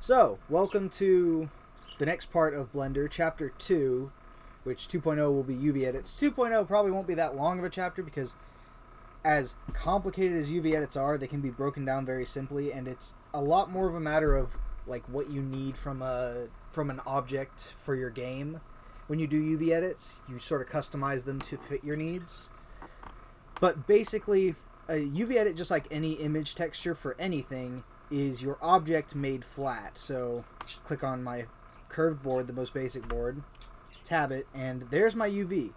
So, welcome to the next part of Blender, Chapter 2, which 2.0 will be UV edits. 2.0 probably won't be that long of a chapter because as complicated as UV edits are, they can be broken down very simply, and it's a lot more of a matter of like what you need from an object for your game. When you do UV edits, you sort of customize them to fit your needs. But basically, a UV edit, just like any image texture for anything, is your object made flat. So click on my curved board, the most basic board, tab it, and there's my UV.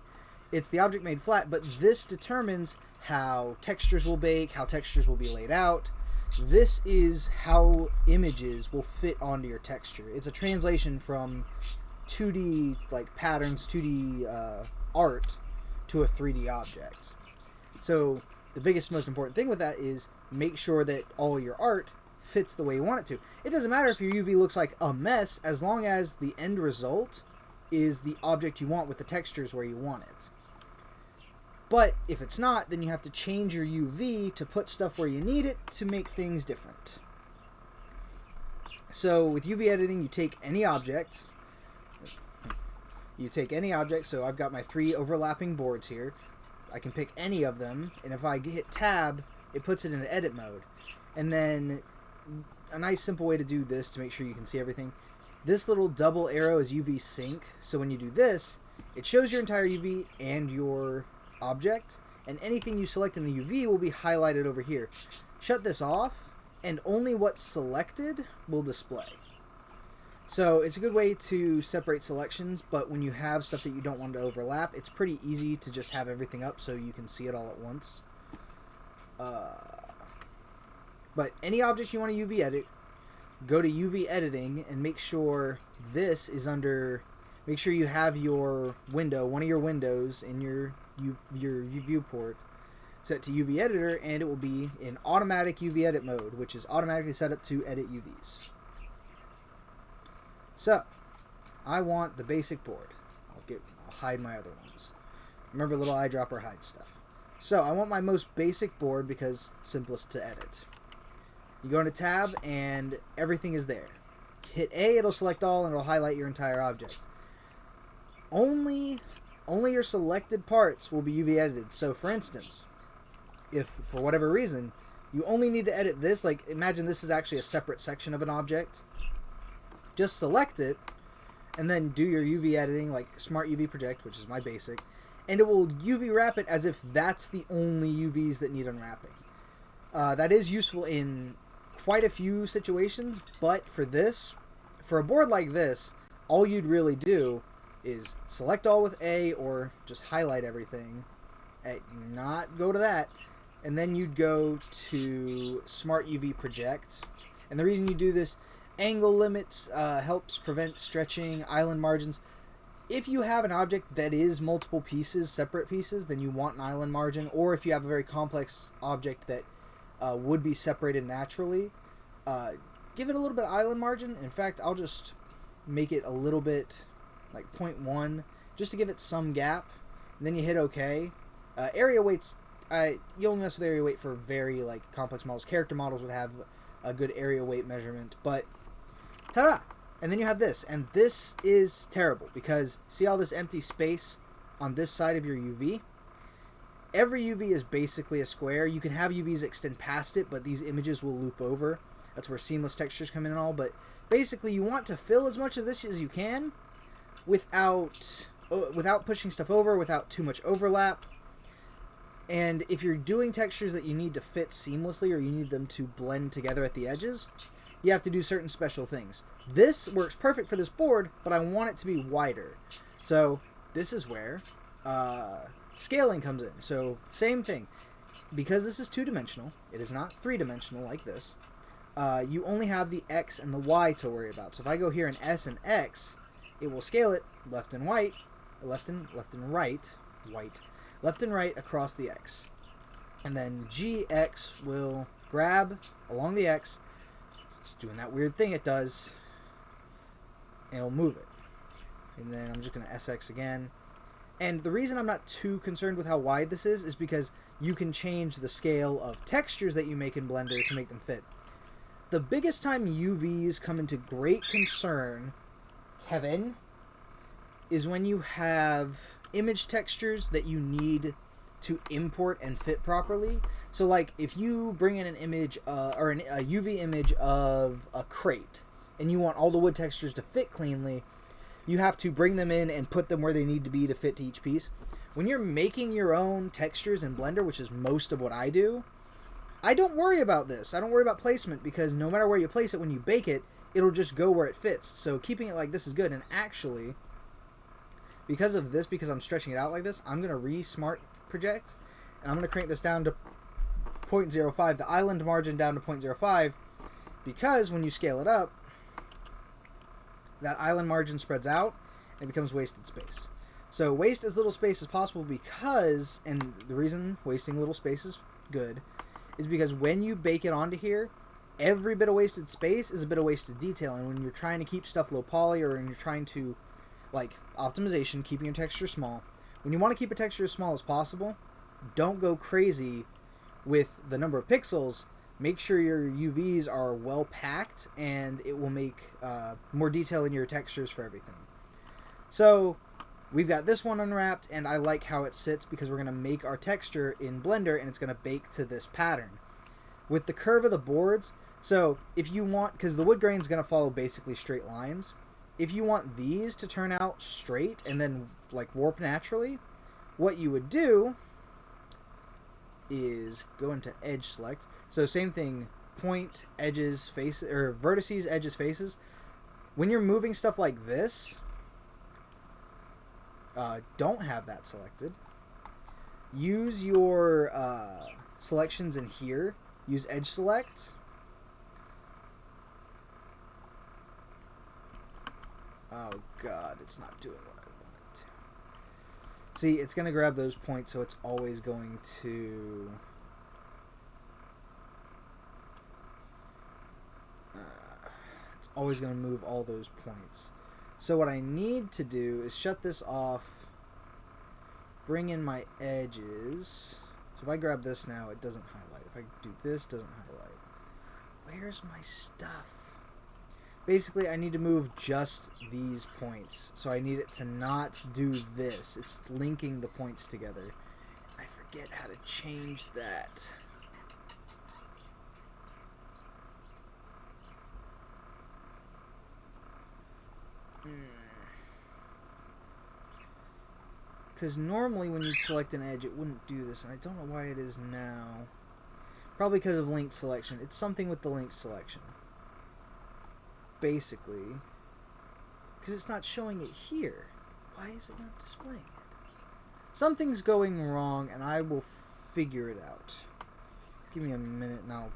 It's the object made flat, but this determines how textures will bake, how textures will be laid out. This is how images will fit onto your texture. It's a translation from 2D like patterns, 2D art to a 3D object. So the biggest, most important thing with that is make sure that all your art fits the way you want it to. It doesn't matter if your UV looks like a mess as long as the end result is the object you want with the textures where you want it. But if it's not, then you have to change your UV to put stuff where you need it to make things different. So with UV editing, you take any object. So I've got my 3 overlapping boards here. I can pick any of them, and if I hit tab, it puts it in edit mode. And then a nice simple way to do this to make sure you can see everything, this little double arrow is UV sync. So when you do this, it shows your entire UV and your object, and anything you select in the UV will be highlighted over here. Shut this off, and only what's selected will display. So it's a good way to separate selections, but when you have stuff that you don't want to overlap, it's pretty easy to just have everything up so you can see it all at once. But any object you want to UV edit, go to UV editing and make sure this is under, make sure you have your window, one of your windows in your viewport set to UV editor, and it will be in automatic UV edit mode, which is automatically set up to edit UVs. So, I want the basic board. I'll hide my other ones. Remember, little eyedropper hide stuff. So, I want my most basic board because simplest to edit. You go into tab and everything is there. Hit A, it'll select all and it'll highlight your entire object. Only your selected parts will be UV edited. So for instance, if for whatever reason you only need to edit this, like imagine this is actually a separate section of an object, just select it and then do your UV editing like Smart UV Project, which is my basic, and it will UV wrap it as if that's the only UVs that need unwrapping. That is useful in quite a few situations, but for a board like this, all you'd really do is select all with A or just highlight everything, not go to that, and then you'd go to Smart UV Project. And the reason you do this, angle limits helps prevent stretching, island margins. If you have an object that is multiple pieces, separate pieces, then you want an island margin, or if you have a very complex object that would be separated naturally, give it a little bit of island margin. In fact, I'll just make it a little bit like 0.1 just to give it some gap, and then you hit OK. Area weights, you only mess with area weight for very like complex models. Character models would have a good area weight measurement, but ta-da! And then you have this, and this is terrible because see all this empty space on this side of your UV? Every UV is basically a square. You can have UVs extend past it, but these images will loop over. That's where seamless textures come in and all, but basically you want to fill as much of this as you can without pushing stuff over, without too much overlap. And if you're doing textures that you need to fit seamlessly or you need them to blend together at the edges, you have to do certain special things. This works perfect for this board, but I want it to be wider. So this is where scaling comes in. So same thing. Because this is 2-dimensional, it is not 3-dimensional like this, you only have the X and the Y to worry about. So if I go here in S and X, it will scale it left and right across the X. And then GX will grab along the X, just doing that weird thing it does, and it'll move it. And then I'm just going to SX again. And the reason I'm not too concerned with how wide this is because you can change the scale of textures that you make in Blender to make them fit. The biggest time UVs come into great concern, Kevin, is when you have image textures that you need to import and fit properly. So like if you bring in an image or a UV image of a crate and you want all the wood textures to fit cleanly, you have to bring them in and put them where they need to be to fit to each piece. When you're making your own textures in Blender, which is most of what I do, I don't worry about this. I don't worry about placement because no matter where you place it when you bake it, it'll just go where it fits. So keeping it like this is good. And actually, because of this, because I'm stretching it out like this, I'm going to re-smart project and I'm going to crank this down to 0.05, the island margin down to 0.05, because when you scale it up, that island margin spreads out and it becomes wasted space. So waste as little space as possible because, and the reason wasting little space is good, is because when you bake it onto here, every bit of wasted space is a bit of wasted detail. And when you're trying to keep stuff low poly, or when you're trying to, like, optimization, keeping your texture small, when you want to keep a texture as small as possible, don't go crazy with the number of pixels. Make sure your UVs are well packed, and it will make more detail in your textures for everything. So we've got this one unwrapped, and I like how it sits because we're going to make our texture in Blender, and it's going to bake to this pattern. With the curve of the boards, so if you want, because the wood grain is going to follow basically straight lines, if you want these to turn out straight and then like warp naturally, what you would do is go into edge select. So same thing, point, edges, face, or vertices, edges, faces. When you're moving stuff like this, don't have that selected. Use your selections in here. Use edge select. Oh god, it's not doing what I want it to. See, it's going to grab those points, so it's always going to... it's always going to move all those points. So what I need to do is shut this off, bring in my edges. So if I grab this now, it doesn't highlight. If I do this, it doesn't highlight. Where's my stuff? Basically, I need to move just these points. So I need it to not do this. It's linking the points together. I forget how to change that. Because normally when you select an edge, it wouldn't do this, and I don't know why it is now. Probably because of linked selection. It's something with the linked selection. Basically. Because it's not showing it here. Why is it not displaying it? Something's going wrong, and I will figure it out. Give me a minute, and I'll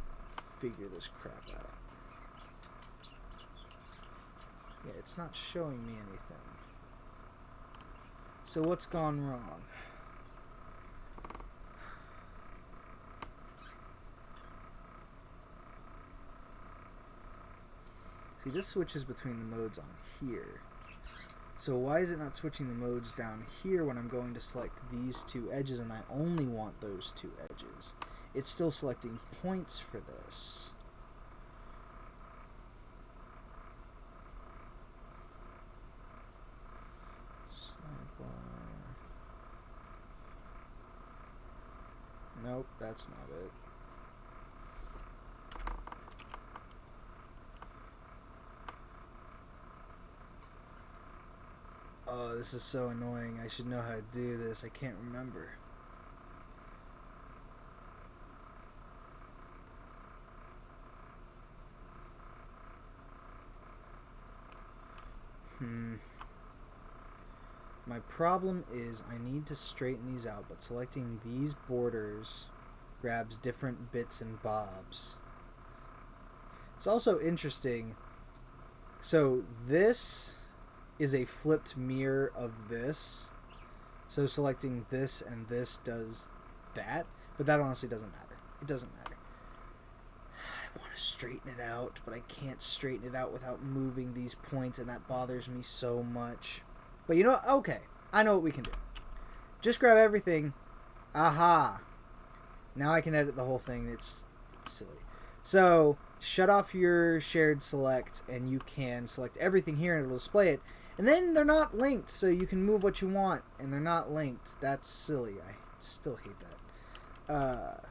figure this crap out. Yeah, it's not showing me anything. So what's gone wrong? See, this switches between the modes on here. So why is it not switching the modes down here when I'm going to select these two edges and I only want those two edges? It's still selecting points for this. Nope, that's not it. Oh, this is so annoying. I should know how to do this. I can't remember. My problem is I need to straighten these out, but selecting these borders grabs different bits and bobs. It's also interesting. So this is a flipped mirror of this. So selecting this and this does that, but that honestly doesn't matter. It doesn't matter. I want to straighten it out, but I can't straighten it out without moving these points, and that bothers me so much. But you know what? Okay, I know what we can do. Just grab everything. Aha! Now I can edit the whole thing. It's silly. So shut off your shared select, and you can select everything here, and it'll display it. And then they're not linked, so you can move what you want, and they're not linked. That's silly. I still hate that.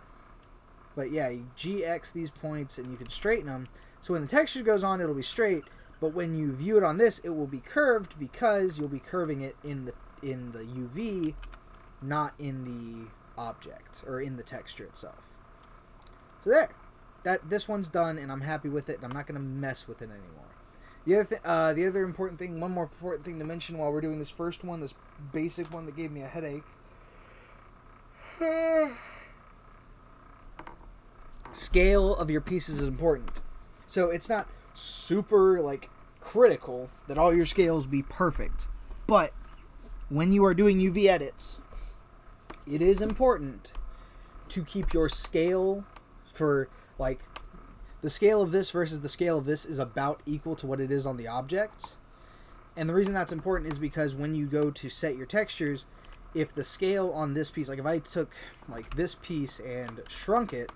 But yeah, you GX these points, and you can straighten them. So when the texture goes on, it'll be straight. But when you view it on this, it will be curved because you'll be curving it in the UV, not in the object or in the texture itself. So there, this one's done, and I'm happy with it, and I'm not going to mess with it anymore. The other important thing, one more important thing to mention while we're doing this first one, this basic one that gave me a headache. Scale of your pieces is important. So it's not super like critical that all your scales be perfect, but when you are doing UV edits, it is important to keep your scale for like the scale of this versus the scale of this is about equal to what it is on the object. And the reason that's important is because when you go to set your textures, if the scale on this piece, like if I took like this piece and shrunk it,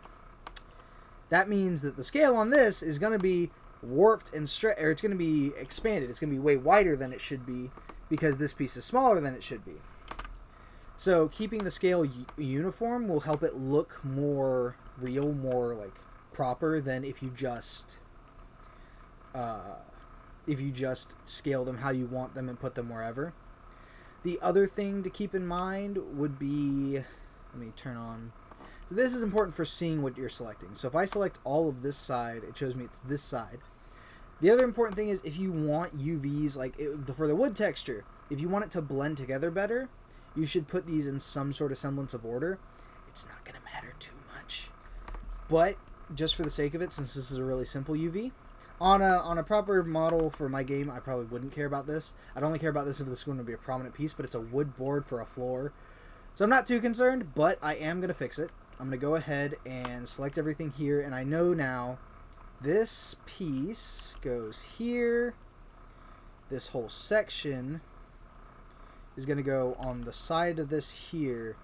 that means that the scale on this is going to be warped and or it's going to be expanded. It's going to be way wider than it should be because this piece is smaller than it should be. So keeping the scale uniform will help it look more real, more like proper than if you just scale them how you want them and put them wherever. The other thing to keep in mind would be, let me turn on. So this is important for seeing what you're selecting. So if I select all of this side, it shows me it's this side. The other important thing is if you want UVs, like for the wood texture, if you want it to blend together better, you should put these in some sort of semblance of order. It's not going to matter too much. But just for the sake of it, since this is a really simple UV, on a proper model for my game, I probably wouldn't care about this. I'd only care about this if this is going to be a prominent piece, but it's a wood board for a floor. So I'm not too concerned, but I am going to fix it. I'm going to go ahead and select everything here, and I know now this piece goes here. This whole section is going to go on the side of this here.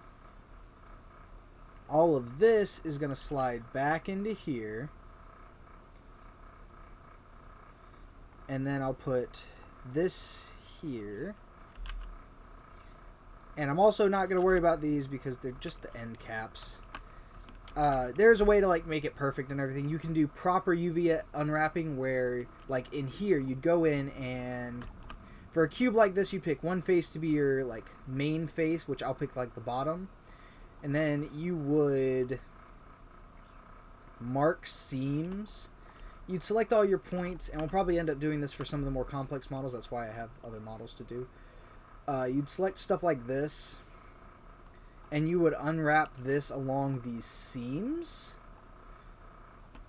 All of this is going to slide back into here. And then I'll put this here. And I'm also not going to worry about these because they're just the end caps. There's a way to like make it perfect and everything. You can do proper UV unwrapping where like in here you'd go in and for a cube like this you pick one face to be your like main face, which I'll pick like the bottom, and then you would mark seams. You'd select all your points, and we'll probably end up doing this for some of the more complex models. That's why I have other models to do. You'd select stuff like this, and you would unwrap this along these seams,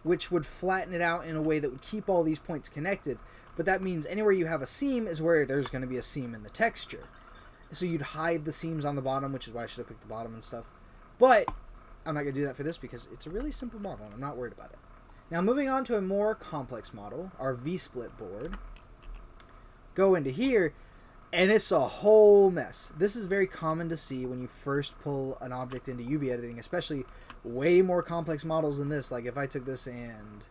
which would flatten it out in a way that would keep all these points connected. But that means anywhere you have a seam is where there's going to be a seam in the texture. So you'd hide the seams on the bottom, which is why I should have picked the bottom and stuff. But I'm not going to do that for this because it's a really simple model, and I'm not worried about it. Now moving on to a more complex model, our V-split board. Go into here, and it's a whole mess. This is very common to see when you first pull an object into UV editing, especially way more complex models than this. Like if I took this and,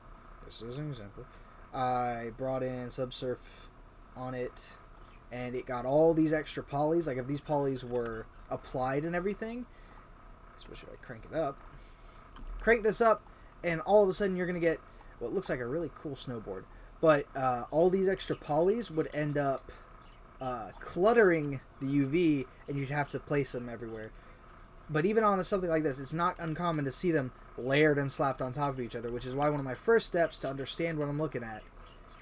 this is an example, I brought in Subsurf on it, and it got all these extra polys. Like if these polys were applied and everything, especially if I crank it up, crank this up, and all of a sudden you're going to get what looks like a really cool snowboard. But all these extra polys would end up cluttering the UV, and you'd have to place them everywhere. But even on something like this, it's not uncommon to see them layered and slapped on top of each other, which is why one of my first steps to understand what I'm looking at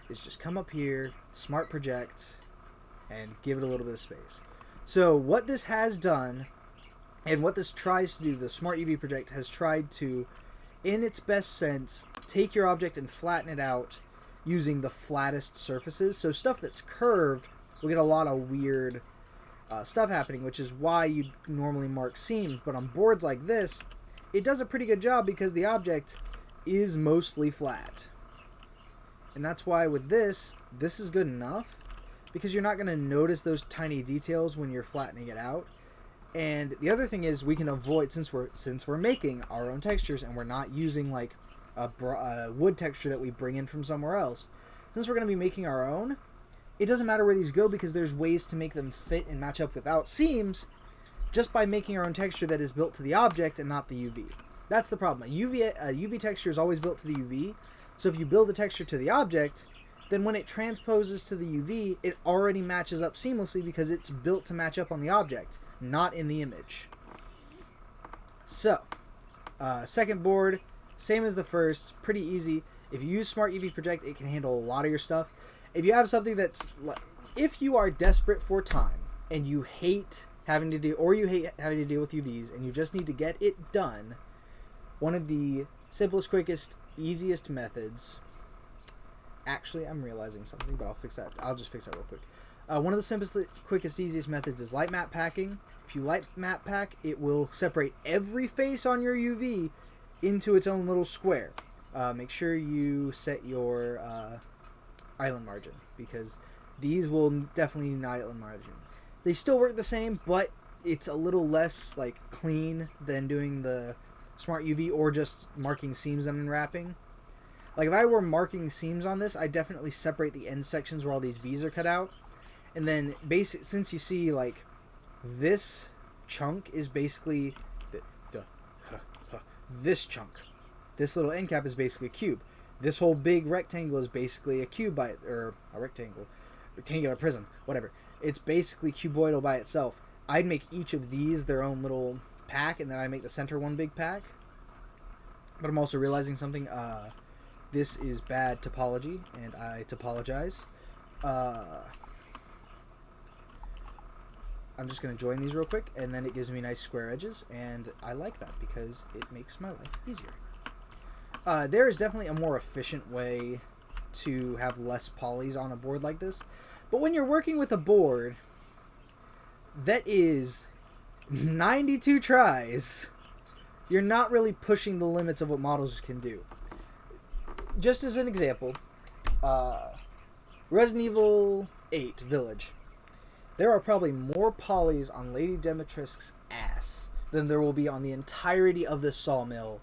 is just come up here, Smart Project, and give it a little bit of space. So what this has done, and what this tries to do, the Smart UV Project has tried to, in its best sense, take your object and flatten it out using the flattest surfaces. So stuff that's curved will get a lot of weird stuff happening, which is why you normally mark seams. But on boards like this, it does a pretty good job because the object is mostly flat. And that's why with this is good enough because you're not going to notice those tiny details when you're flattening it out. And the other thing is we can avoid, since we're making our own textures and we're not using like a wood texture that we bring in from somewhere else. Since we're going to be making our own, it doesn't matter where these go because there's ways to make them fit and match up without seams just by making our own texture that is built to the object and not the UV. That's the problem. A UV texture is always built to the UV, so if you build a texture to the object, then when it transposes to the UV, it already matches up seamlessly because it's built to match up on the object, not in the image. So, second board, same as the first, pretty easy. If you use Smart UV Project, it can handle a lot of your stuff. If you have something if you are desperate for time and you hate having to deal with UVs and you just need to get it done, one of the simplest, quickest, easiest methods. Actually, I'm realizing something, but I'll just fix that real quick. One of the simplest, quickest, easiest methods is light map packing. If you light map pack, it will separate every face on your UV into its own little square. Make sure you set your island margin, because these will definitely need an island margin. They still work the same, but it's a little less clean than doing the Smart UV or just marking seams and unwrapping. Like if I were marking seams on this, I definitely separate the end sections where all these V's are cut out, and then since you see this chunk is basically this chunk. This little end cap is basically a cube. This whole big rectangle is basically a cube or a rectangular prism, whatever. It's basically cuboidal by itself. I'd make each of these their own little pack, and then I make the center one big pack. But I'm also realizing something. This is bad topology, and I topologize. I'm just going to join these real quick, and then it gives me nice square edges, and I like that because it makes my life easier. There is definitely a more efficient way to have less polys on a board like this, but when you're working with a board that is 92 tries, you're not really pushing the limits of what models can do. Just as an example, Resident Evil 8 Village. There are probably more polys on Lady Dimitrescu's ass than there will be on the entirety of this sawmill.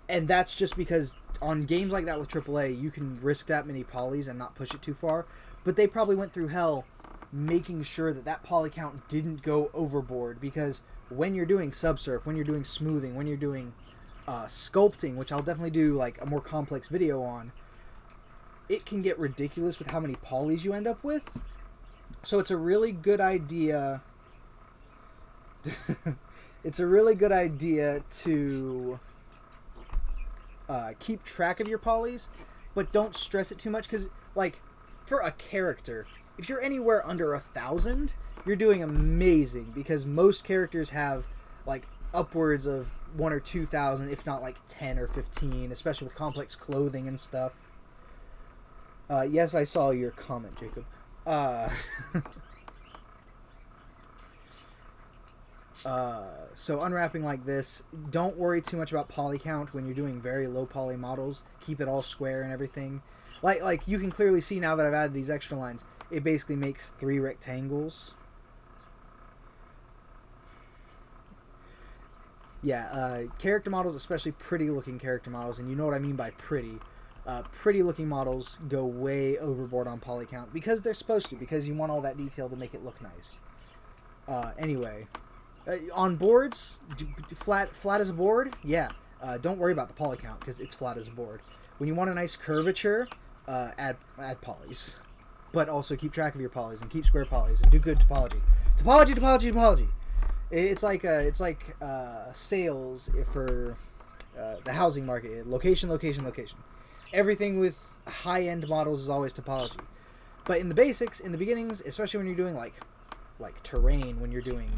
And that's just because on games like that with AAA, you can risk that many polys and not push it too far. But they probably went through hell making sure that poly count didn't go overboard. Because when you're doing subsurf, when you're doing smoothing, when you're doing sculpting, which I'll definitely do a more complex video on, it can get ridiculous with how many polys you end up with. So it's a really good idea. It's a really good idea to keep track of your polys, but don't stress it too much, because for a character, if you're anywhere under 1,000, you're doing amazing, because most characters have upwards of 1,000 or 2,000, if not 10 or 15, especially with complex clothing and stuff. Yes, I saw your comment, Jacob. So unwrapping like this, don't worry too much about poly count when you're doing very low poly models. Keep it all square and everything. Like you can clearly see now that I've added these extra lines, it basically makes 3 rectangles. Yeah, character models, especially pretty looking character models, and you know what I mean by pretty. Pretty looking models go way overboard on poly count because they're supposed to, because you want all that detail to make it look nice. Anyway, on boards, flat as a board, yeah, don't worry about the poly count because it's flat as a board. When you want a nice curvature, add polys, but also keep track of your polys and keep square polys and do good topology. Topology. It's like sales for the housing market. Location. Everything with high-end models is always topology. But in the basics, in the beginnings, especially when you're doing like terrain, when you're doing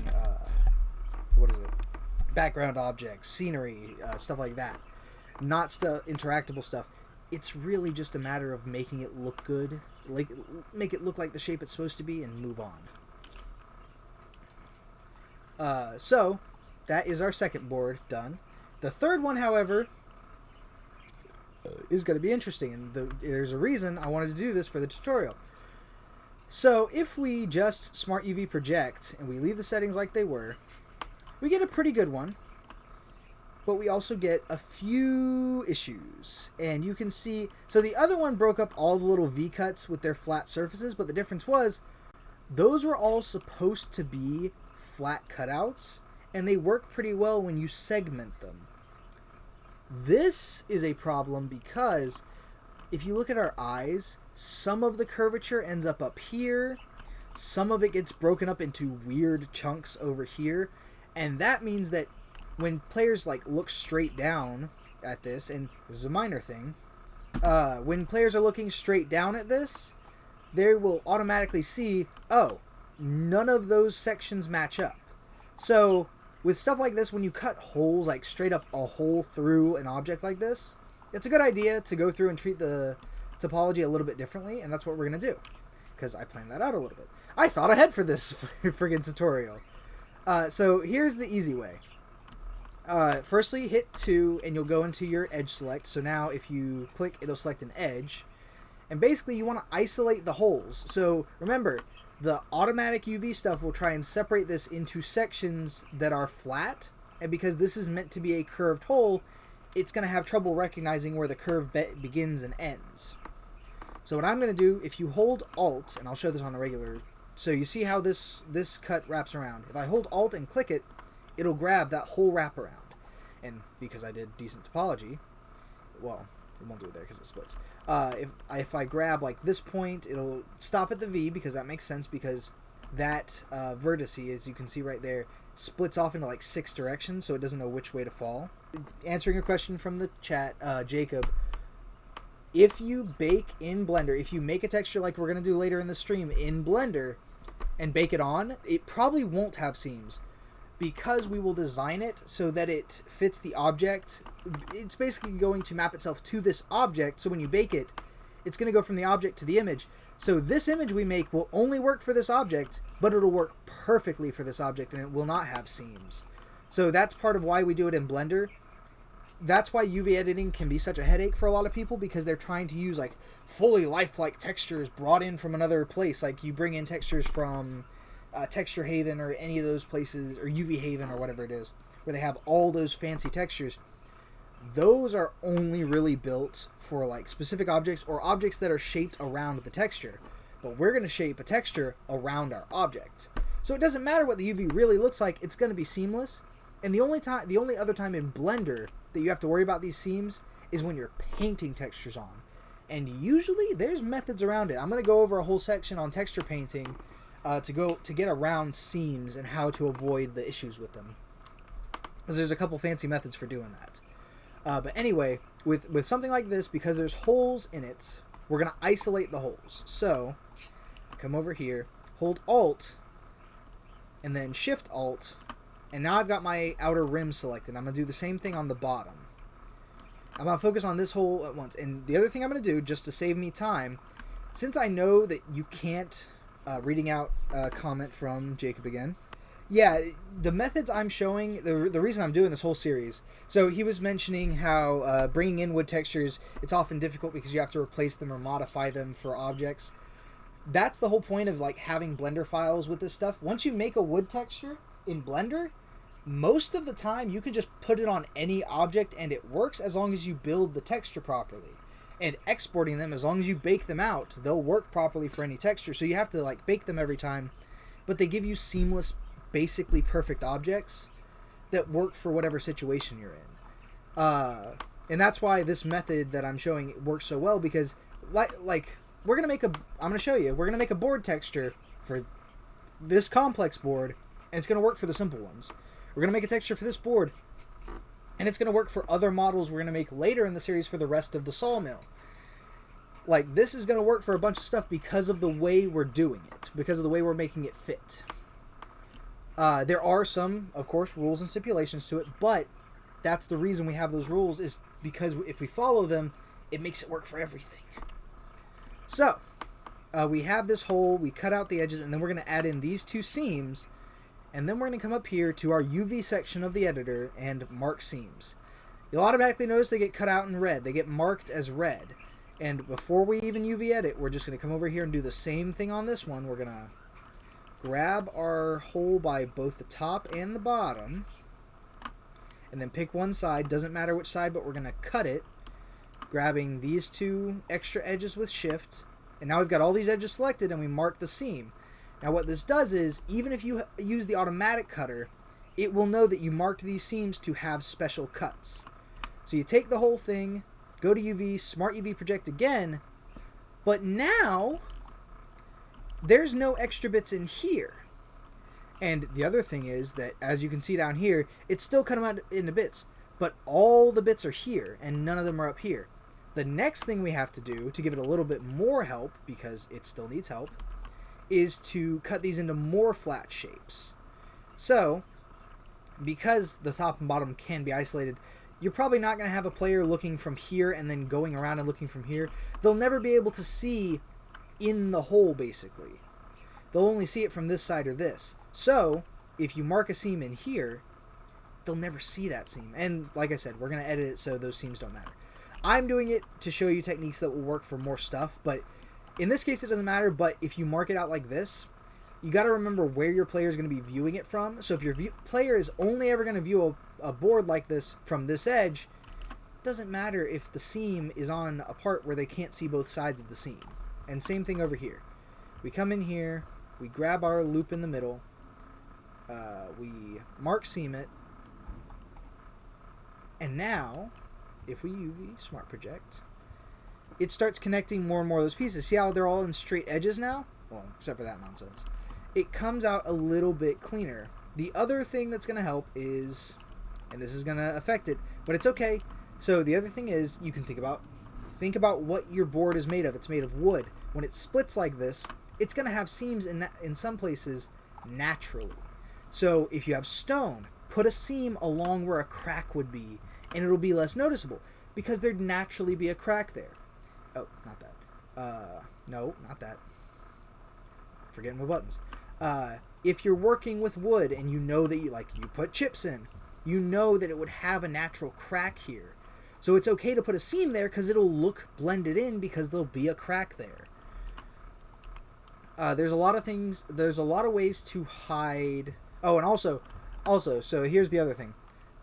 background objects, scenery, stuff like that, not interactable stuff, it's really just a matter of making it look good, make it look like the shape it's supposed to be, and move on. So that is our second board done. The third one, however, is going to be interesting, and there's a reason I wanted to do this for the tutorial. So if we just Smart UV project and we leave the settings like they were, we get a pretty good one. but we also get a few issues. And you can see, so the other one broke up all the little V-cuts with their flat surfaces, but the difference was those were all supposed to be flat cutouts, and they work pretty well when you segment them. This is a problem because if you look at our eyes, some of the curvature ends up here, some of it gets broken up into weird chunks over here, and that means that when players like look straight down at this, and this is a minor thing, when players are looking straight down at this, they will automatically see, oh, none of those sections match up. So with stuff like this, when you cut holes, like straight up a hole through an object like this, it's a good idea to go through and treat the topology a little bit differently, and that's what we're going to do, because I planned that out a little bit. I thought ahead for this friggin' tutorial. So here's the easy way. Firstly, hit 2, and you'll go into your edge select. So now if you click, it'll select an edge. And basically, you want to isolate the holes. So remember, the automatic UV stuff will try and separate this into sections that are flat. And because this is meant to be a curved hole, it's going to have trouble recognizing where the curve begins and ends. So what I'm going to do, if you hold Alt, and I'll show this on a regular, so you see how this cut wraps around. If I hold Alt and click it, it'll grab that whole wraparound. And because I did decent topology, well, it won't do it there because it splits. If I grab like this point, it'll stop at the V, because that makes sense, because that vertex, as you can see right there, splits off into like 6 directions, so it doesn't know which way to fall. Answering a question from the chat, Jacob, if you bake in Blender, if you make a texture like we're going to do later in the stream in Blender and bake it on, it probably won't have seams, because we will design it so that it fits the object. It's basically going to map itself to this object, so when you bake it, it's going to go from the object to the image. So this image we make will only work for this object, but it'll work perfectly for this object, and it will not have seams. So that's part of why we do it in Blender. That's why UV editing can be such a headache for a lot of people, because they're trying to use like fully lifelike textures brought in from another place. Like you bring in textures from Texture Haven or any of those places, or UV Haven or whatever it is, where they have all those fancy textures. Those are only really built for like specific objects or objects that are shaped around the texture. But we're going to shape a texture around our object. So it doesn't matter what the UV really looks like, it's going to be seamless. And the only other time in Blender that you have to worry about these seams is when you're painting textures on. And usually there's methods around it. I'm going to go over a whole section on texture painting to get around seams and how to avoid the issues with them. Because there's a couple fancy methods for doing that. But anyway, with something like this, because there's holes in it, we're going to isolate the holes. So, come over here, hold Alt, and then Shift Alt, and now I've got my outer rim selected. I'm going to do the same thing on the bottom. I'm going to focus on this hole at once. And the other thing I'm going to do, just to save me time, since I know that you can't, reading out a comment from Jacob again, yeah, the methods I'm showing, the reason I'm doing this whole series, so he was mentioning how bringing in wood textures, it's often difficult because you have to replace them or modify them for objects. That's the whole point of like having Blender files with this stuff. Once you make a wood texture in Blender, most of the time you can just put it on any object and it works as long as you build the texture properly. And exporting them, as long as you bake them out, they'll work properly for any texture. So you have to like bake them every time, but they give you seamless, basically perfect objects that work for whatever situation you're in. And that's why this method that I'm showing works so well, because like we're gonna make I'm gonna show you, we're gonna make a board texture for this complex board, and it's gonna work for the simple ones. We're gonna make a texture for this board, and it's gonna work for other models we're gonna make later in the series for the rest of the sawmill. Like, this is gonna work for a bunch of stuff because of the way we're doing it, because of the way we're making it fit. There are some, of course, rules and stipulations to it, but that's the reason we have those rules, is because if we follow them, it makes it work for everything. So, we have this hole, we cut out the edges, and then we're going to add in these two seams, and then we're going to come up here to our UV section of the editor and mark seams. You'll automatically notice they get cut out in red. They get marked as red. And before we even UV edit, we're just going to come over here and do the same thing on this one. We're going to grab our hole by both the top and the bottom, and then pick one side, doesn't matter which side, but we're going to cut it, grabbing these two extra edges with shift, and now we've got all these edges selected and we mark the seam. Now what this does is, even if you use the automatic cutter, it will know that you marked these seams to have special cuts. So you take the whole thing, go to UV, Smart UV Project again, but now there's no extra bits in here. And the other thing is that, as you can see down here, it's still cut them out into bits, but all the bits are here and none of them are up here. The next thing we have to do to give it a little bit more help, because it still needs help, is to cut these into more flat shapes. So, because the top and bottom can be isolated, you're probably not going to have a player looking from here and then going around and looking from here. They'll never be able to see in the hole, basically. They'll only see it from this side or this. So, if you mark a seam in here, they'll never see that seam. And like I said, we're going to edit it so those seams don't matter. I'm doing it to show you techniques that will work for more stuff, but in this case it doesn't matter. But if you mark it out like this, you got to remember where your player is going to be viewing it from. So if your player is only ever going to view a board like this from this edge, it doesn't matter if the seam is on a part where they can't see both sides of the seam. And same thing over here. We come in here, we grab our loop in the middle, we mark seam it, and now if we UV Smart Project, it starts connecting more and more of those pieces. See how they're all in straight edges now? Well, except for that nonsense. It comes out a little bit cleaner. The other thing that's going to help is, and this is going to affect it, but it's okay. So the other thing is, you can think about what your board is made of. It's made of wood. When it splits like this, it's going to have seams in some places naturally. So if you have stone, put a seam along where a crack would be, and it'll be less noticeable because there'd naturally be a crack there. Oh, not that. No, not that. Forgetting my buttons. If you're working with wood and you know that you put chips in, you know that it would have a natural crack here. So it's okay to put a seam there because it'll look blended in because there'll be a crack there. There's a lot of things. There's a lot of ways to hide. Oh, and also, so here's the other thing.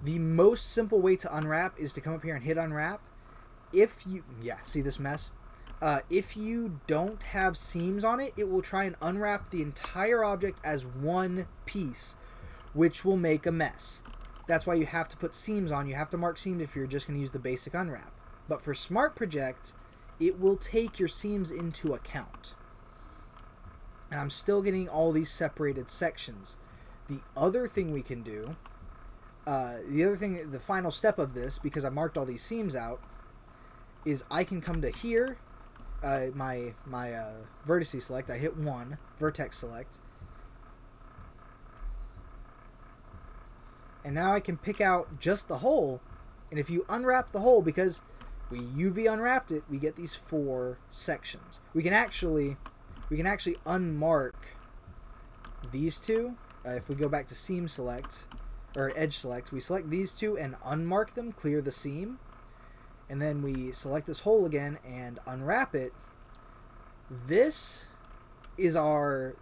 The most simple way to unwrap is to come up here and hit unwrap. See this mess? If you don't have seams on it, it will try and unwrap the entire object as one piece, which will make a mess. That's why you have to put seams on. You have to mark seams if you're just going to use the basic unwrap. But for Smart Project, it will take your seams into account. And I'm still getting all these separated sections. The other thing we can do, the final step of this, because I marked all these seams out, is I can come to here, my vertice select, I hit 1, vertex select, and now I can pick out just the hole, and if you unwrap the hole, because we UV unwrapped it, we get these 4 sections. We can actually unmark these two. If we go back to seam select, or edge select, we select these two and unmark them, clear the seam, and then we select this hole again and unwrap it. This is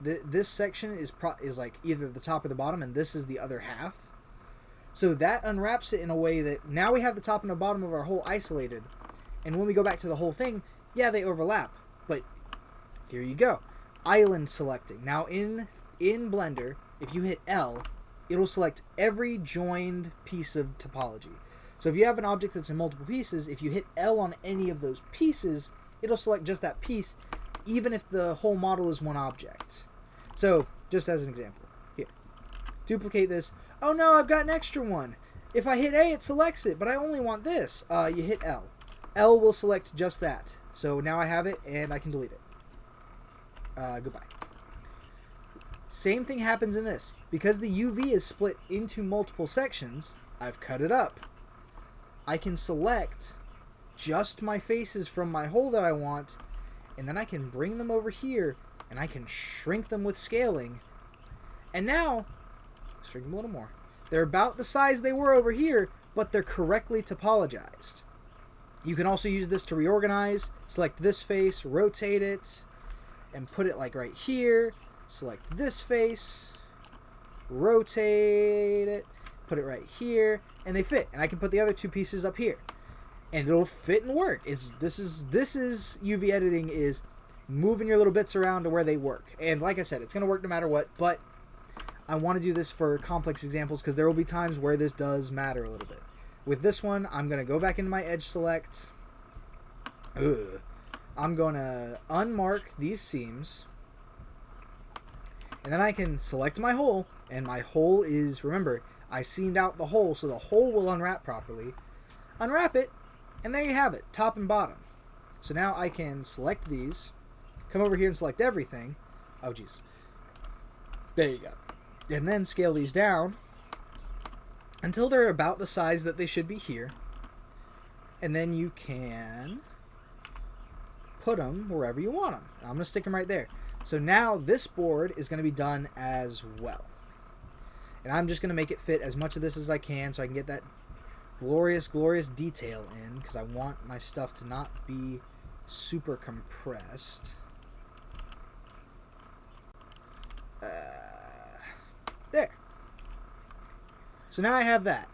this section is like either the top or the bottom, and this is the other half. So that unwraps it in a way that now we have the top and the bottom of our hole isolated, and when we go back to the whole thing, yeah, they overlap, but here you go. Island selecting. Now in Blender, if you hit L, it'll select every joined piece of topology. So if you have an object that's in multiple pieces, if you hit L on any of those pieces, it'll select just that piece, even if the whole model is one object. So, just as an example, here, duplicate this. Oh no, I've got an extra one. If I hit A, it selects it, but I only want this. You hit L. L will select just that. So now I have it, and I can delete it. Goodbye. Same thing happens in this. Because the UV is split into multiple sections, I've cut it up. I can select just my faces from my hole that I want, and then I can bring them over here, and I can shrink them with scaling. And now, shrink them a little more. They're about the size they were over here, but they're correctly topologized. You can also use this to reorganize. Select this face, rotate it, and put it like right here. Select this face, rotate it, put it right here, and they fit. And I can put the other two pieces up here, and it'll fit and work. This is UV editing, is moving your little bits around to where they work. And like I said, it's going to work no matter what, but I want to do this for complex examples because there will be times where this does matter a little bit. With this one, I'm going to go back into my edge select. I'm going to unmark these seams. And then I can select my hole, and my hole is, remember, I seamed out the hole, so the hole will unwrap properly. Unwrap it, and there you have it, top and bottom. So now I can select these, come over here and select everything. Oh, Jesus. There you go. And then scale these down until they're about the size that they should be here. And then you can put them wherever you want them. I'm going to stick them right there. So now this board is going to be done as well. And I'm just going to make it fit as much of this as I can so I can get that glorious, glorious detail in, because I want my stuff to not be super compressed. There. So now I have that.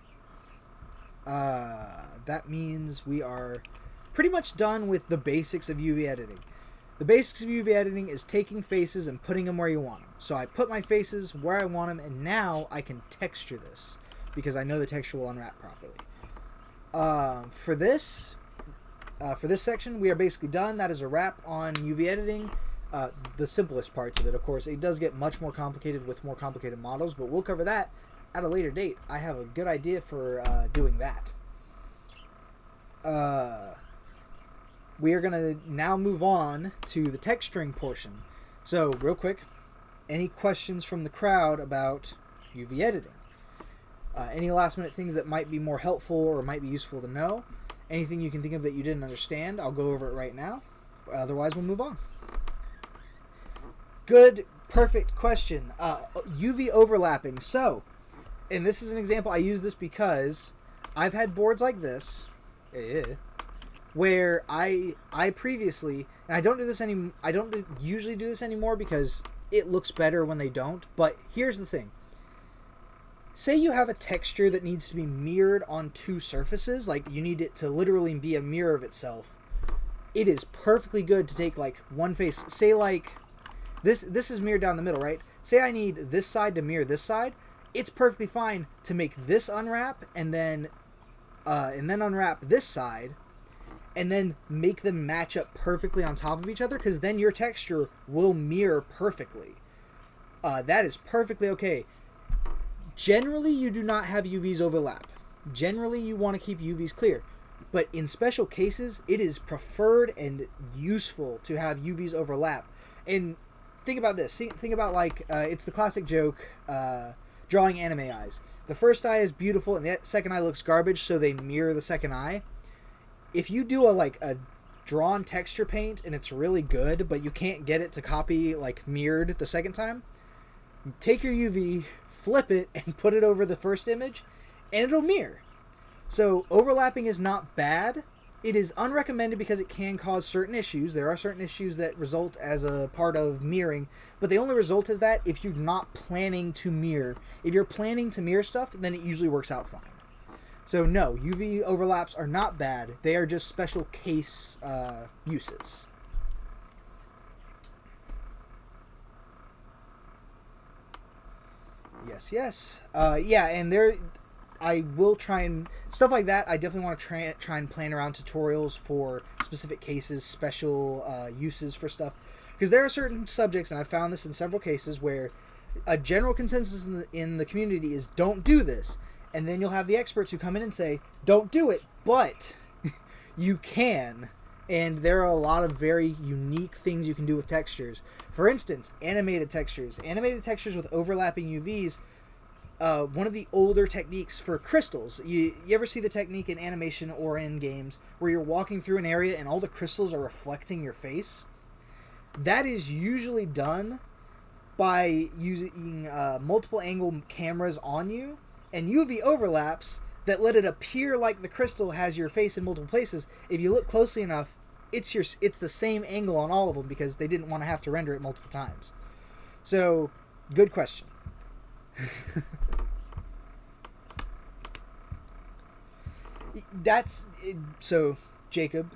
That means we are pretty much done with the basics of UV editing. The basics of UV editing is taking faces and putting them where you want them. So I put my faces where I want them, and now I can texture this because I know the texture will unwrap properly. For this section, we are basically done. That is a wrap on UV editing. The simplest parts of it, of course. It does get much more complicated with more complicated models, but we'll cover that at a later date. I have a good idea for doing that. We are going to now move on to the texturing portion. So, real quick, any questions from the crowd about UV editing? Any last minute things that might be more helpful or might be useful to know? Anything you can think of that you didn't understand, I'll go over it right now. Otherwise, we'll move on. Good, perfect question. UV overlapping. So, and this is an example, I use this because I've had boards like this, where I previously, and I don't do this I don't usually do this anymore because it looks better when they don't, but here's the thing. Say you have a texture that needs to be mirrored on two surfaces, like you need it to literally be a mirror of itself. It is perfectly good to take like one face, say like this is mirrored down the middle, right? Say I need this side to mirror this side. It's perfectly fine to make this unwrap and then unwrap this side and then make them match up perfectly on top of each other, because then your texture will mirror perfectly. That is perfectly okay. Generally, you do not have UVs overlap. Generally, you want to keep UVs clear. But in special cases, it is preferred and useful to have UVs overlap. And think about this. Think about like, it's the classic joke, drawing anime eyes. The first eye is beautiful and the second eye looks garbage, so they mirror the second eye. If you do a drawn texture paint and it's really good, but you can't get it to copy like mirrored the second time, take your UV, flip it, and put it over the first image, and it'll mirror. So overlapping is not bad. It is unrecommended because it can cause certain issues. There are certain issues that result as a part of mirroring, but they only result as that if you're not planning to mirror. If you're planning to mirror stuff, then it usually works out fine. So no, UV overlaps are not bad. They are just special case uses. Yes. Yeah, and I will try and stuff like that. I definitely want to try and plan around tutorials for specific cases, special uses for stuff, because there are certain subjects, and I found this in several cases, where a general consensus in the community is don't do this, and then you'll have the experts who come in and say don't do it, but you can. And there are a lot of very unique things you can do with textures. For instance, animated textures. Animated textures with overlapping UVs. One of the older techniques for crystals. You ever see the technique in animation or in games where you're walking through an area and all the crystals are reflecting your face? That is usually done by using multiple angle cameras on you and UV overlaps that let it appear like the crystal has your face in multiple places. If you look closely enough, it's the same angle on all of them because they didn't want to have to render it multiple times. So, good question. That's so Jacob,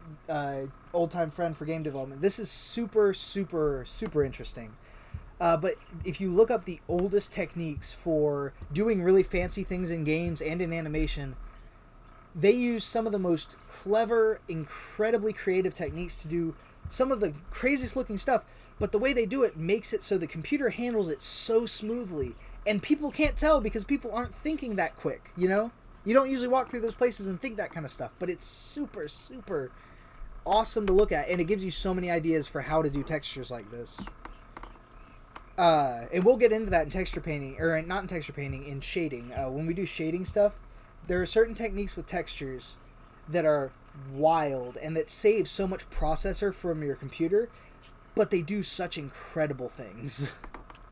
old time friend for game development. This is super super super interesting. But if you look up the oldest techniques for doing really fancy things in games and in animation, they use some of the most clever, incredibly creative techniques to do some of the craziest looking stuff. But the way they do it makes it so the computer handles it so smoothly, and people can't tell because people aren't thinking that quick. You know, you don't usually walk through those places and think that kind of stuff. But it's super super awesome to look at, and it gives you so many ideas for how to do textures like this. And we'll get into that in texture painting, or not in texture painting, in shading. When we do shading stuff, there are certain techniques with textures that are wild and that save so much processor from your computer, but they do such incredible things.